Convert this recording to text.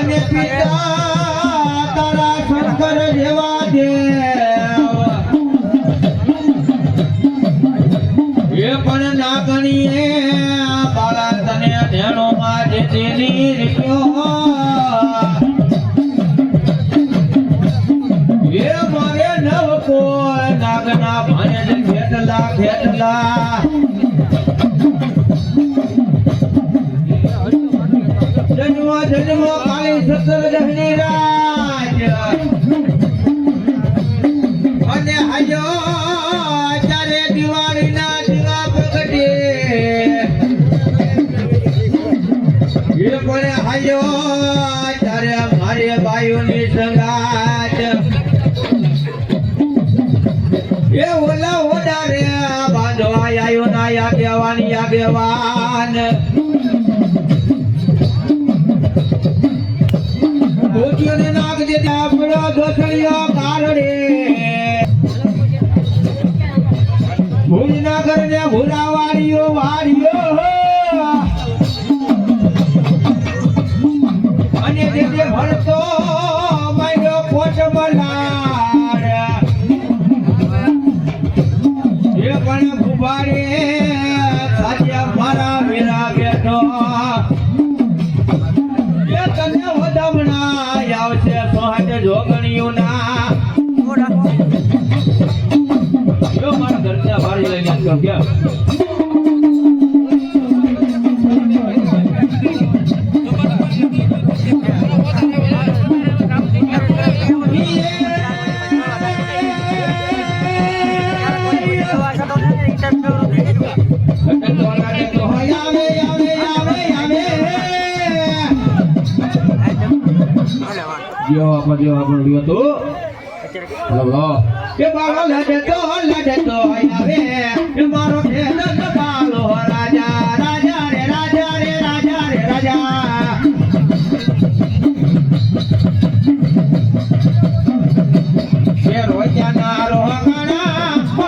અને પિતા તારા શંકર જેવા દેવ એ પણ ના ગણીએ બાળા તને ધેણો માં જે તેની રીત્યો એ મારે નવ કોઈ નાગના ભાને ખેટલા ખેટલા જન્મો કાળી સત્તર દહની રાજ અને આયો ત્યારે દિવાળીના દીવા પ્રગટે એ પણ આયો ત્યારે મારે બાયુની સંગાત એ ઓલા ઓડારે બાંધવા આયો ના આગેવાન ભોજ્યોને નાગ જે આપણો દોસળિયો કારડે ભૂલના ઘરને ભૂલાવાળીઓ વાળીઓ અને જે ભરતો માર્યો પોટ બલાડ એ પણ ભૂભારે સાચા મારા મેરા બેઠો એ તને વધામણા આવશે સોહાટ જોગણીયું ના જો મારા ઘરના વાળી લઈને આવ્યો ક્યાં Yo apa tu? Allah. Ke bawa lada tu, ave. Maro